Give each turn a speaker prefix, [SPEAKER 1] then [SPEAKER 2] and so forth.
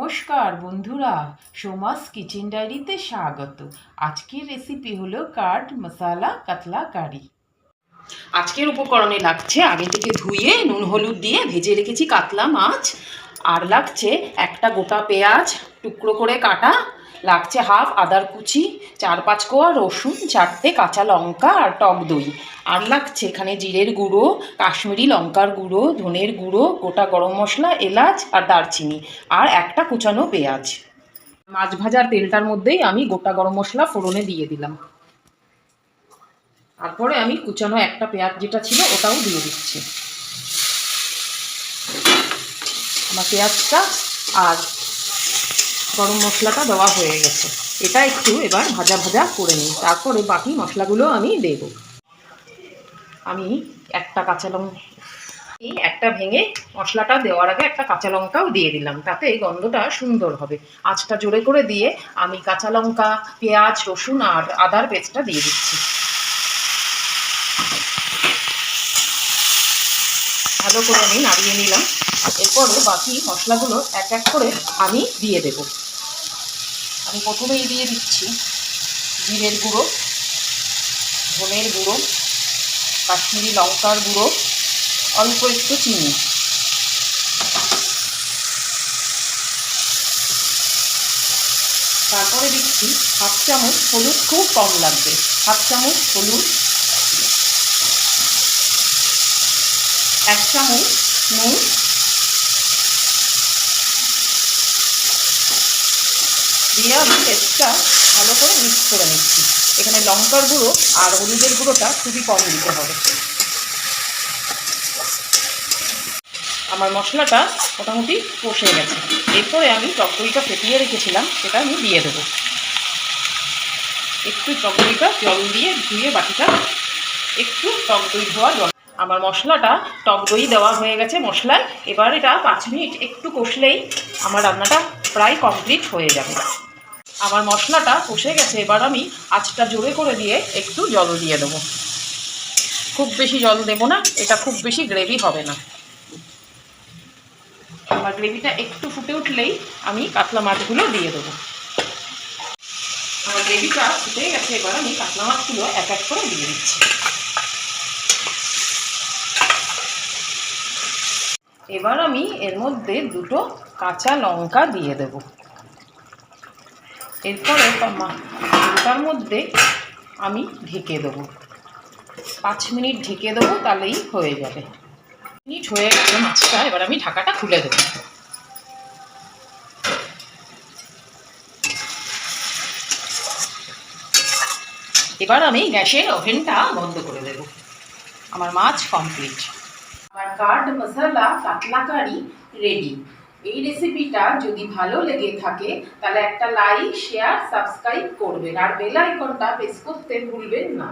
[SPEAKER 1] নমস্কার বন্ধুরা, সোমাস কিচেন ডায়েরিতে স্বাগত। আজকের রেসিপি হলো কাঠ মশালা কাতলা কারি। আজকের উপকরণে লাগছে আগে থেকে ধুয়ে নুন হলুদ দিয়ে ভেজে রেখেছি কাতলা মাছ, আর লাগছে একটা গোটা পেঁয়াজ টুকরো করে কাটা, লাগছে হাফ আদার কুচি, 4-5 কোয়া রসুন, 4টে কাঁচা লঙ্কা আর টক দই, আর লাগছে এখানে জিরের গুঁড়ো, কাশ্মীরি লঙ্কার গুঁড়ো, ধনের গুঁড়ো, গোটা গরম মশলা, এলাচ আর দারচিনি, আর একটা কুচানো পেঁয়াজ। মাছ ভাজার তেলটার মধ্যেই আমি গোটা গরম মশলা ফোড়নে দিয়ে দিলাম। তারপরে আমি কুচানো একটা পেঁয়াজ যেটা ছিল ওটাও দিয়ে দিচ্ছি। আমার পেঁয়াজটা আর গরম মশলাটা দেওয়া হয়ে গেছে, এটা একটু এবার ভাজা ভাজা করে নিই, তারপরে বাকি মশলাগুলো আমি দেব। আমি একটা কাঁচা লঙ্কা একটা ভেঙে মশলাটা দেওয়ার আগে একটা কাঁচা লঙ্কাও দিয়ে দিলাম, তাতে গন্ধটা সুন্দর হবে। আঁচটা জোরে করে দিয়ে আমি কাঁচা লঙ্কা, পেঁয়াজ, রসুন আর আদার পেস্টটা দিয়ে দিচ্ছি। ভালো করে আমি নাড়িয়ে নিলাম। এরপরে বাকি মশলাগুলো এক এক করে আমি দিয়ে দেব। আমি প্রথমেই দিয়ে দিচ্ছি জিরের গুঁড়ো, ধনের গুঁড়ো, কাশ্মীরি লঙ্কার গুঁড়ো, অল্প একটু চিনি, তারপরে দিচ্ছি হাফ চামচ হলুদ, খুব কম লাগবে, হাফ চামচ হলুদ, 1 চামচ নুন, দিয়ে আমি পেস্টটা ভালো করে মিক্স করে নিচ্ছি। এখানে লঙ্কার গুঁড়ো আর হলুদের গুঁড়োটা খুবই কম দিতে হবে। আমার মশলাটা মোটামুটি কষে গেছে। এরপরে আমি টক দইটা ফেটিয়ে রেখেছিলাম সেটা আমি দিয়ে দেবো। একটু টক দইটা জল দিয়ে ধুয়ে বাটিটা একটু টক দই ধোয়া জল। আমার মশলাটা টক দই দেওয়া হয়ে গেছে মশলায়। এবার এটা 5 মিনিট একটু কষলেই আমার রান্নাটা প্রায় কমপ্লিট হয়ে যাবে। আমার মশলাটা কষে গেছে, এবার আমি আঁচটা জোরে করে দিয়ে একটু জল দিয়ে দেবো। খুব বেশি জল দেবো না, এটা খুব বেশি গ্রেভি হবে না। আমার গ্রেভিটা একটু ফুটে উঠলেই আমি কাতলা মাছগুলো দিয়ে দেবো। আমার গ্রেভিটা ফুটে গেছে, এবার আমি কাতলা মাছগুলো এক এক করে দিয়ে দিচ্ছি। এবার আমি এর মধ্যে 2টো কাঁচা লঙ্কা দিয়ে দেব। এরপরে তার মধ্যে আমি ঢেকে দেবো। 5 মিনিট ঢেকে দেবো, তাহলেই হয়ে যাবে। মিনিট হয়ে গেছে মাছটা, এবার আমি ঢাকাটা খুলে দেবো। এবার আমি গ্যাসের ওভেনটা বন্ধ করে দেব। আমার মাছ কমপ্লিট। আমার কাঠ মশালা কাতলা কারি রেডি। এই রেসিপিটা যদি ভালো লেগে থাকে তাহলে একটা লাইক, শেয়ার, সাবস্ক্রাইব করবেন, আর বেল আইকনটা প্রেস করতে ভুলবেন না।